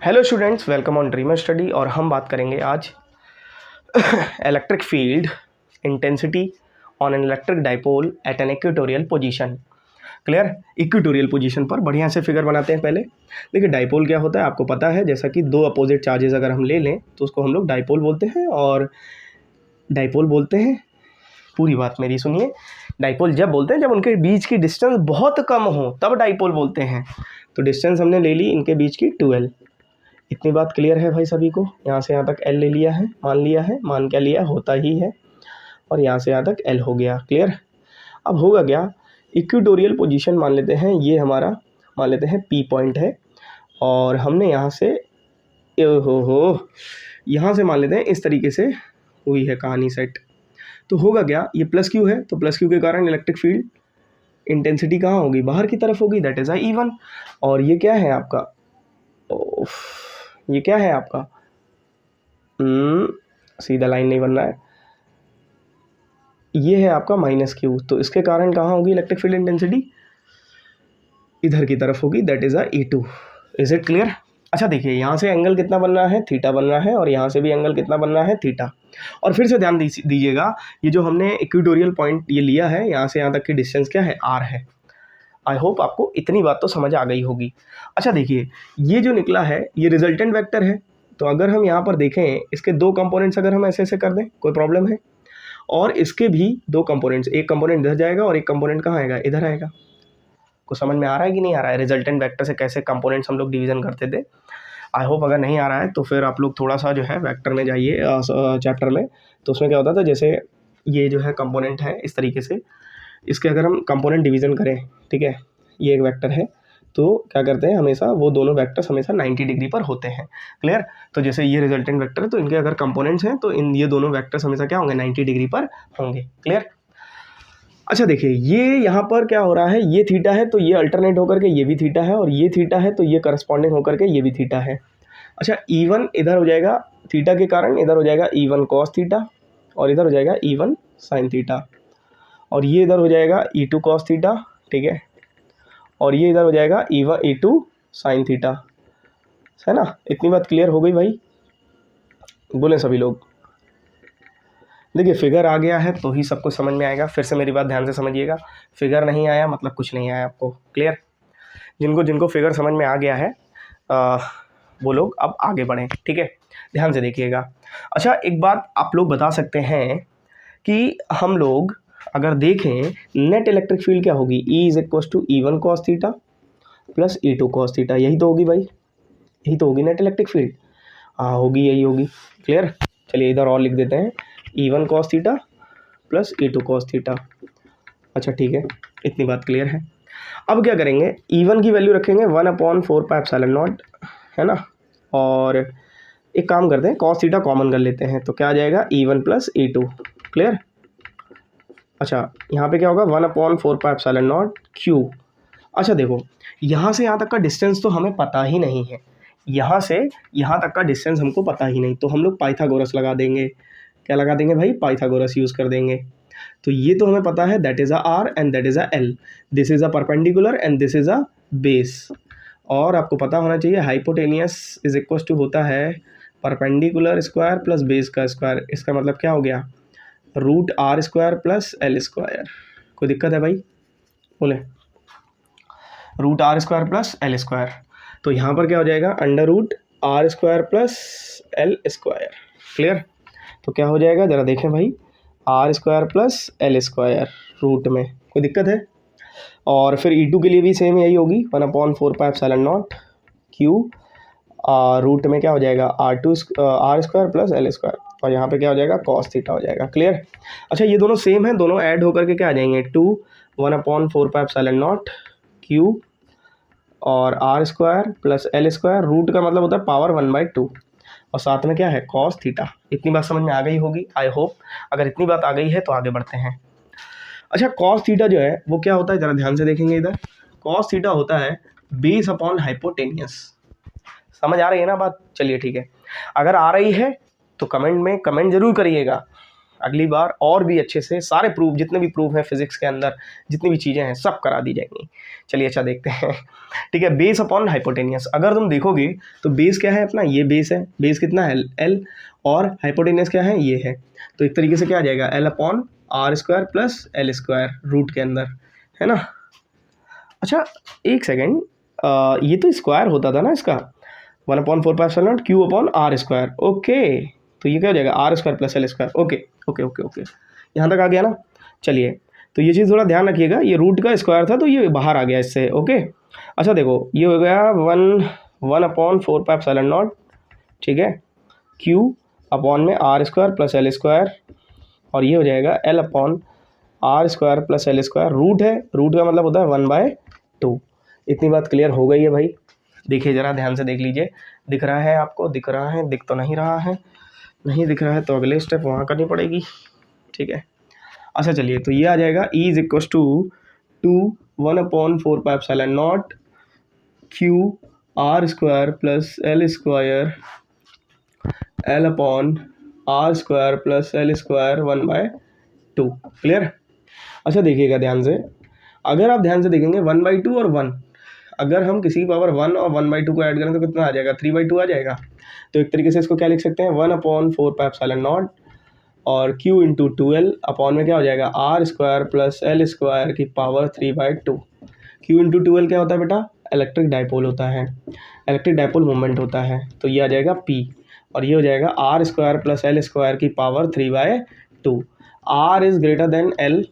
Hello students, welcome on dreamer study. और हम बात करेंगे आज electric field intensity on an electric dipole at an equatorial position. Clear? Equatorial position पर बढ़िया से फिगर बनाते हैं। पहले देखिए डाइपोल क्या होता है आपको पता है, जैसा कि दो अपोजिट चार्जेस अगर हम ले लें तो उसको हम लोग डाइपोल बोलते हैं। और डाइपोल बोलते हैं, पूरी बात मेरी सुनिए, डाइपोल जब बोलते हैं जब उनके बीच की डिस्टेंस बहुत कम हो तब डाइपोल बोलते हैं। तो डिस्टेंस हमने ले ली इनके बीच की 2L। इतनी बात क्लियर है भाई सभी को? यहाँ से यहाँ तक L ले लिया है, मान क्या लिया, होता ही है। और यहाँ से यहाँ तक L हो गया। क्लियर? अब होगा क्या, इक्वेटोरियल पोजीशन मान लेते हैं, ये हमारा मान लेते हैं P पॉइंट है। और हमने यहाँ से यहाँ से मान लेते हैं इस तरीके से हुई है कहानी सेट। तो होगा क्या, ये प्लस Q है तो प्लस Q के कारण इलेक्ट्रिक फील्ड इंटेंसिटी कहाँ होगी, बाहर की तरफ होगी, दैट इज़ E1। और ये क्या है आपका, ये क्या है आपका, सीधा लाइन नहीं बन रहा है, ये है आपका -Q। तो इसके कारण कहाँ होगी इलेक्ट्रिक फील्ड इंटेंसिटी, इधर की तरफ होगी, that is E2। Is it clear? अच्छा देखिए, यहाँ से एंगल कितना बन रहा है, थीटा बन रहा है, और यहाँ से भी एंगल कितना बन रहा है, थीटा। और फिर से ध्यान दीजिएगा, ये जो हमने इक्वेटोरियल पॉइंट ये लिया है, यहाँ से यहाँ तक की डिस्टेंस क्या है, R है। आई होप आपको इतनी बात तो समझ आ गई होगी। अच्छा देखिए, ये जो निकला है ये रिजल्टेंट वेक्टर है। तो अगर हम यहाँ पर देखें, इसके दो कंपोनेंट्स अगर हम ऐसे ऐसे कर दें, कोई प्रॉब्लम है? और इसके भी दो कंपोनेंट्स, एक कंपोनेंट इधर जाएगा और एक कंपोनेंट कहाँ आएगा, इधर आएगा। कुछ समझ में आ रहा है कि नहीं आ रहा है, रिजल्टेंट वेक्टर से कैसे कंपोनेंट्स हम लोग डिवीजन करते थे? आई होप अगर नहीं आ रहा है तो फिर आप लोग थोड़ा सा जो है वेक्टर में जाइए चैप्टर में। तो उसमें क्या होता था, जैसे ये जो है कंपोनेंट है इस तरीके से, इसके अगर हम कंपोनेंट डिवीज़न करें, ठीक है, ये एक वेक्टर है, तो क्या करते हैं हमेशा, वो दोनों वेक्टर्स हमेशा 90 डिग्री पर होते हैं। क्लियर? तो जैसे ये रिजल्टेंट वेक्टर है तो इनके अगर कंपोनेंट्स हैं तो इन ये दोनों वेक्टर्स हमेशा क्या होंगे, 90 डिग्री पर होंगे। क्लियर? अच्छा देखिए, ये यहाँ पर क्या हो रहा है, ये थीटा है तो ये अल्टरनेट होकर के ये भी थीटा है, और ये थीटा है तो ये करस्पॉन्डिंग होकर के ये भी थीटा है। अच्छा, E1 इधर हो जाएगा थीटा के कारण, इधर हो जाएगा E1 कॉस थीटा, और इधर हो जाएगा E1 साइन थीटा, और ये इधर हो जाएगा E2 कॉस थीटा, ठीक है, और ये इधर हो जाएगा E2 साइन थीटा, है ना? इतनी बात क्लियर हो गई भाई? बोले सभी लोग? देखिए फिगर आ गया है तो ही सब कुछ समझ में आएगा। फिर से मेरी बात ध्यान से समझिएगा, फिगर नहीं आया मतलब कुछ नहीं आया आपको। क्लियर? जिनको जिनको फिगर समझ में आ गया है वो लोग अब आगे बढ़ें, ठीक है? ध्यान से देखिएगा। अच्छा, एक बात आप लोग बता सकते हैं कि हम लोग अगर देखें नेट इलेक्ट्रिक फील्ड क्या होगी, E = E1 cos theta plus E2 cos theta, यही तो होगी भाई, यही तो होगी नेट इलेक्ट्रिक फील्ड। हाँ होगी, यही होगी। क्लियर? चलिए इधर और लिख देते हैं, E1 cos theta plus E2 cos theta. अच्छा ठीक है, इतनी बात क्लियर है। अब क्या करेंगे, E1 की वैल्यू रखेंगे 1/4πε0, है ना? और एक काम करते हैं, cos थीटा कॉमन कर लेते हैं, तो क्या आ जाएगा, E1 प्लस E2। क्लियर? अच्छा, यहाँ पे क्या होगा, 1/4πε0 Q। अच्छा देखो, यहाँ से यहाँ तक का डिस्टेंस तो हमें पता ही नहीं है, यहाँ से यहाँ तक का डिस्टेंस हमको पता ही नहीं, तो हम लोग पाइथागोरस लगा देंगे। क्या लगा देंगे भाई, पाइथागोरस यूज़ कर देंगे। तो ये तो हमें पता है, that is R and that is L, this is a perpendicular and this is a base. और आपको पता होना चाहिए हाइपोटेनियस इज इक्वल टू होता है परपेंडिकुलर स्क्वायर प्लस बेस का स्क्वायर। इसका मतलब क्या हो गया, √R² प्लस L²। कोई दिक्कत है भाई? बोले, √R² प्लस L²। तो यहाँ पर क्या हो जाएगा, √R² प्लस L²। क्लियर? तो क्या हो जाएगा, ज़रा देखें भाई, R² प्लस L² रूट में। कोई दिक्कत है? और फिर E2 के लिए भी सेम यही होगी, 1/4πε0 Q, रूट में क्या हो जाएगा, R² प्लस L², और यहाँ पे क्या हो जाएगा, cos थीटा हो जाएगा। क्लियर? अच्छा, ये दोनों सेम है, दोनों ऐड होकर के क्या आ जाएंगे, 1/4πε0 Q और R² प्लस L², रूट का मतलब होता है पावर 1/2, और साथ में क्या है, cos थीटा। इतनी बात समझ में आ गई होगी आई होप। अगर इतनी बात आ गई है तो आगे बढ़ते हैं। अच्छा, cos थीटा जो है वो क्या होता है, ज़रा ध्यान से देखेंगे इधर, cos थीटा होता है बेस अपॉन हाइपोटेनियस। समझ आ रही है ना बात? चलिए ठीक है, अगर आ रही है तो कमेंट में कमेंट जरूर करिएगा, अगली बार और भी अच्छे से सारे प्रूफ, जितने भी प्रूफ हैं फिजिक्स के अंदर, जितनी भी चीज़ें हैं सब करा दी जाएंगी। चलिए अच्छा देखते हैं। ठीक है, बेस अपॉन हाइपोटेनियस। अगर तुम देखोगे तो बेस क्या है अपना, ये बेस है, बेस कितना है L, और हाइपोटेनियस क्या है, ये है। तो एक तरीके से क्या आ जाएगा, L upon r square plus L square root के अंदर, है ना। अच्छा एक सेकेंड, ये तो स्क्वायर होता था ना इसका, 1/4 q upon r square. Okay, तो ये क्या हो जाएगा, are square plus L square. Okay okay okay okay, यहाँ तक आ गया ना। चलिए, तो ये चीज़ थोड़ा ध्यान रखिएगा, ये रूट का स्क्वायर था तो ये बाहर आ गया इससे। ओके, अच्छा देखो ये हो गया 1/4 ठीक है, क्यू अपॉन में r square plus L square, और ये हो जाएगा L upon r square plus L square. Root है, रूट का मतलब होता है 1/2। इतनी बात क्लियर हो गई है भाई। देखिए ज़रा ध्यान से देख लीजिए, दिख रहा है आपको, दिख रहा है, दिख तो नहीं रहा है, नहीं दिख रहा है तो अगले स्टेप वहाँ करनी पड़ेगी। ठीक है, अच्छा चलिए, तो ये आ जाएगा E is equals to 1/4 q r square plus L square L upon r square plus L square 1/2। Clear. अच्छा देखिएगा ध्यान से, अगर आप ध्यान से देखेंगे 1/2 और 1, अगर हम किसी की पावर 1 और 1/2 को ऐड करें तो कितना आ जाएगा, 3/2 आ जाएगा। तो एक तरीके से इसको क्या लिख सकते हैं, 1/4 और q इंटू 2l अपॉन में क्या हो जाएगा, are square plus L square की पावर 3/2। q इंटू 2l क्या होता है बेटा, इलेक्ट्रिक डाइपोल होता है, इलेक्ट्रिक डाइपोल मोमेंट होता है। तो ये आ जाएगा p, और ये हो जाएगा are square plus L square की power 3/2। R is greater than L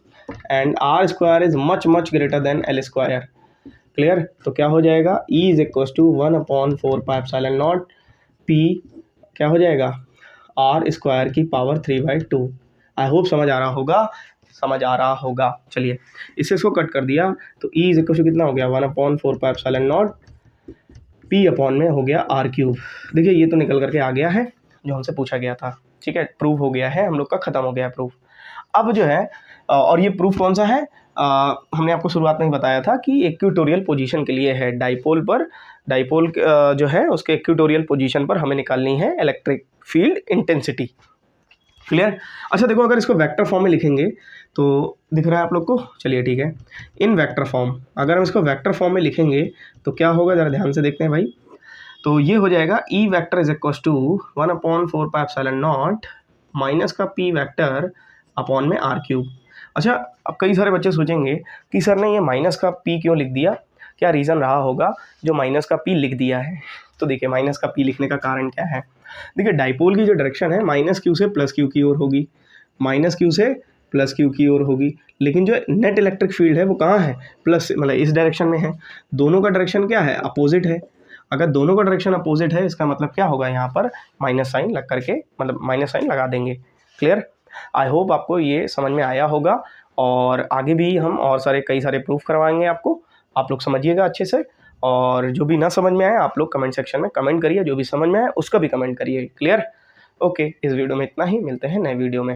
and R square is much much greater than L square. Clear. तो क्या हो जाएगा, E is equals to 1/4 P क्या हो जाएगा, आर स्क्वायर की पावर 3/2। आई होप समझ आ रहा होगा, समझ आ रहा होगा। चलिए इससे इसको कट कर दिया तो E इज इक्वस टू कितना हो गया, 1/4 P अपॉन में हो गया आर क्यूब। देखिए ये तो निकल करके आ गया है जो हमसे पूछा गया था। ठीक है, प्रूफ हो गया है हम लोग का, ख़त्म हो गया है प्रूफ। अब जो है और ये प्रूफ कौन सा है, हमने आपको शुरुआत में ही बताया था कि इक्वेटोरियल पोजीशन के लिए है, डाइपोल पर, डाइपोल जो है उसके इक्वेटोरियल पोजीशन पर हमें निकालनी है इलेक्ट्रिक फील्ड इंटेंसिटी। क्लियर। अच्छा देखो, अगर इसको वेक्टर फॉर्म में लिखेंगे तो दिख रहा है आप लोग को, चलिए ठीक है, इन वेक्टर फॉर्म, अगर हम इसको वेक्टर फॉर्म में लिखेंगे तो क्या होगा, ज़रा ध्यान से देखते हैं भाई। तो ये हो जाएगा E vector is equals to 1/4 minus का P वेक्टर अपॉन में आर क्यूब। अच्छा, अब कई सारे बच्चे सोचेंगे कि सर ने ये माइनस का P क्यों लिख दिया, क्या रीज़न रहा होगा जो माइनस का P लिख दिया है। तो देखिए माइनस का P लिखने का कारण क्या है, देखिए डाइपोल की जो डायरेक्शन है माइनस क्यू से प्लस क्यू की ओर होगी, माइनस क्यू से प्लस क्यू की ओर होगी, लेकिन जो नेट इलेक्ट्रिक फील्ड है वो कहाँ है, प्लस मतलब इस डायरेक्शन में है। दोनों का डायरेक्शन क्या है, अपोजिट है। अगर दोनों का डायरेक्शन अपोजिट है इसका मतलब क्या होगा, यहाँ पर माइनस साइन लग करके, मतलब माइनस साइन लगा देंगे। क्लियर। आई होप आपको ये समझ में आया होगा, और आगे भी हम और सारे कई सारे प्रूफ करवाएंगे आपको, आप लोग समझिएगा अच्छे से। और जो भी ना समझ में आए आप लोग कमेंट सेक्शन में कमेंट करिए, जो भी समझ में आए उसका भी कमेंट करिए। क्लियर। ओके, इस वीडियो में इतना ही, मिलते हैं नए वीडियो में।